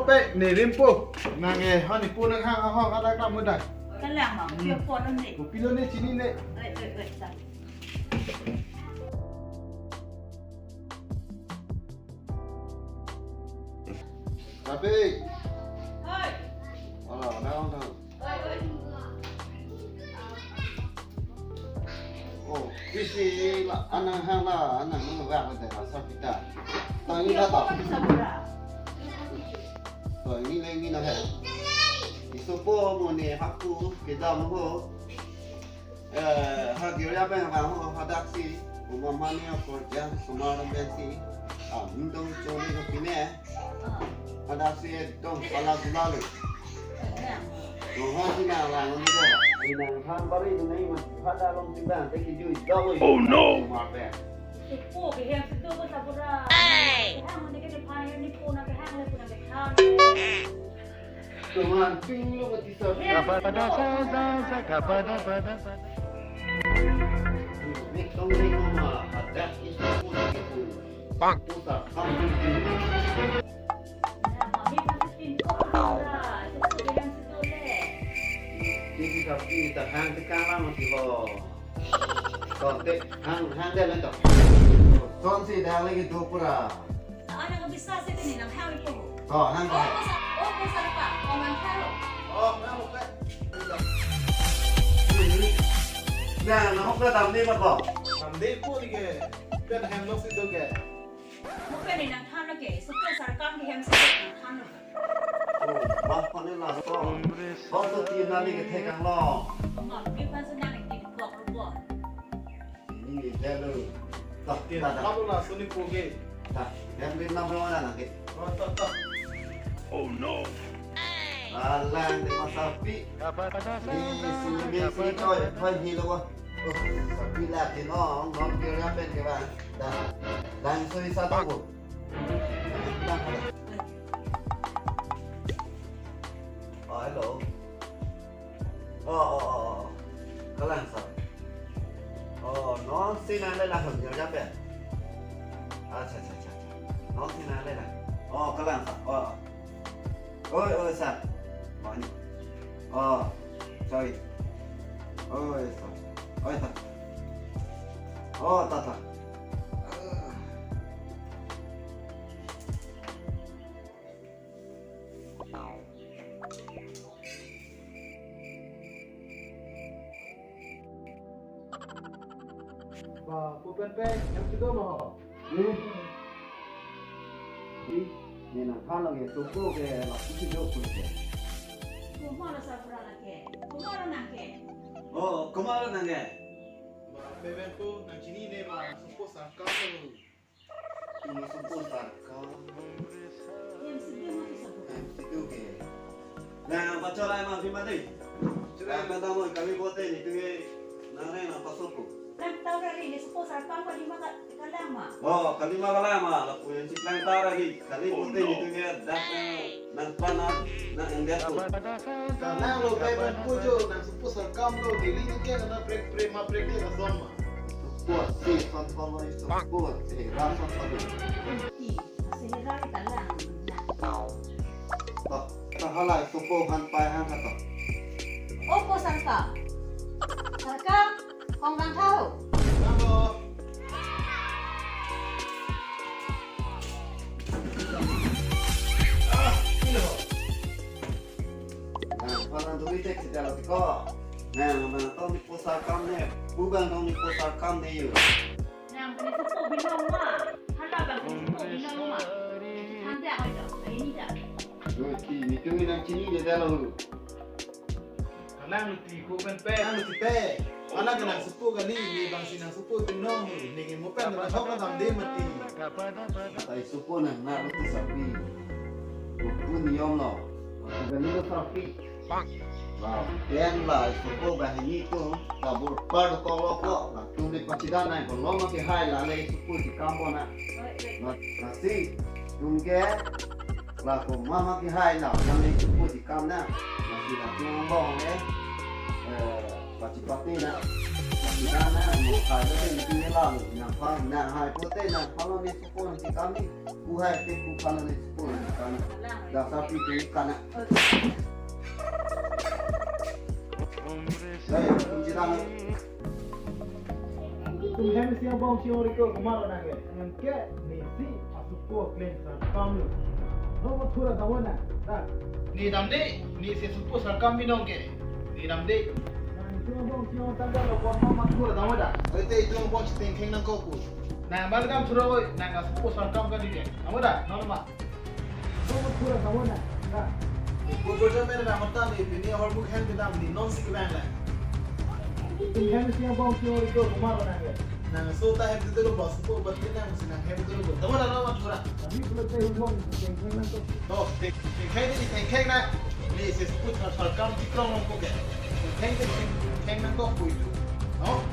pe nè lim po. Nang nghe hon ni po nang hang hong ada kam mudah. Kan lang mah, pio po lang ni. Pilo ni sini ni. Sa. Tapi. Oi. Alah, naon dah. Oi. Oh, isi lah anang hang lah, anang menugak kita rasa kita. Tang ini dah Pio po tak. ni sabura. Tang ini lagi nak. Isupo mo ni haku kita mo. Hak dia apa yang kamu hadapi? Umamanya kerja semua orang bensi. Undang curi ke sini. Hadapi dong salah lalu. Mohon sini orang ini tu. Ini hang bari ini masih ada long timbang. Tapi jui jauh. Oh no. Po ke hem situ ko sabura. Hang mo ni ke depan ni po na ke hang le po na ke hang. Tuhan ping lu mati sah. Mek tong ni mama hadas isu pun itu. Bang. Pusat kampung ini. Mami pasti po sabura. Situ ke hem situ le. Jadi tapi kita hang tekan lah mesti ho. Kon tek hang dah lentok. Kon si dah lagi tu pura. Ana ka bisa sa ni nang hang po. Oh hang dah. Oh, sa pa. Kung ang halo. Oh, nak ok. Nah, nak ok tam ni mat ko. Tam ni pun ni ke. Kan hang lok si tu ke. Mo pe ni nang halo ke. So ke sa kam ke hem situ nang halo. Oh, bah kon ni lah so. Kau tu ti na ni ke thek kang lo. Ngọt mi pa sa nang ni bok bok. Ini dah lu. Tak, Tiền tak, thắp tak. là Sony Pro Game. Tak, yang di nama mana nak ke? Tak. Oh no. Alang di masapi. Di sini biasa kau hilang wah. Oh, sapi lah tino, ngom kira apa ni kan? Dan so isa tu. Oh, hello. Oh. Kalang sa. Oh, non sina le lah hum ya pe. Acha. Non sina le lah. Oh, kalang sa. Oh. Oi sa. Mana? Oh, sorry. Oi sa. Oi ta. Oh, ta. Và cô pen pen em chưa có mà họ. Ni nak kalau ke suku ke laki tu pun ke. Kumo na sa pura na ke. Kumo na ke. Oh, kemarin nangge. Và pen cô nang chini ne mà support sa ka ko. Ini suku sarkau. Hem situ mo sa pura. Itu ke. Nah, baca lah emang di mana? Cerai mana mau kami buat ni tu ke. Nang nak pasuku. Nang tau ra rin sa po sa kam pa di maka kalama. Oh, kalima kalama, lapu yang ciplang tar lagi. Kali putih itu dia dah nang panah, nang enggak tu. Karena lo pen pujo nang support sa kam lo dili ni ke na break ma break ni ka zona. Support, si, kontrol itu support, si, rasa padu. Ti, asihira kita lang. Tak, tak halai support hanpai hang kata. Opo sarka. Sarka, kong nang tao. Nama ini ho. Nah, kalau tu kita kita lagi kau. Nah, mana tahu ni pusat kam ni, bukan tahu ni pusat kam ni you. Nang ni sa po binong ma. Hala ba ni po binong ma. Handa ay da. Ay ni da. Ni tu ni nang cini dia dah lalu. Karena mesti ko pen pen mesti te. Ana ka nang support ka ni bang sinang support pinong ni mo pen na thok na tam de mati. Tai support nak roti sapi. Buku ni yom lo. Bukan ni sapi. Bang. Wow, yang lah support bahagian itu kabur pad kalau kok. Nah, tu ni pacidan naik kalau makin high lah lagi support di kampung nak. Nasi, tunggu. Lah, kau mama makin high lah, yang support di kampung nak. Nasi nak tunggu bang paci nak. Nah, mau kaya ni tinggal lalu, nah hai protein, nah kalau ni sepuluh nanti kami, buhay tipu kalau ni sepuluh karena dah sapi tu karena. Saya kunci tangan. Kumhem siang bang siang riko kemarin nage, angke nisi asupo klaim sarkam lu. Nomor thura kawana, dah. Ni damde, ni si asupo sarkam binongke. Ni damde. Siang bang siang tangga lo forma thura damada. Ite itu bang siting keng nang koku. Nah balgam thura boy, nang asupo sarkam ka dike. Amada, normal. Nomor thura kawana, dah. Bodoh mere na mata ni bini awal mukhen bidam ni non sik bang la. Kumhem siang bang siang riko kemarin nage. Nang sota hem dulu bos ko batin nang sinang hem dulu. Tama na naman thura. Kami pula tayo bang keng nang koku. Oh, keng na. Ni si asupo sarkam tikrong ko ke. Keng nang koku itu. Oh.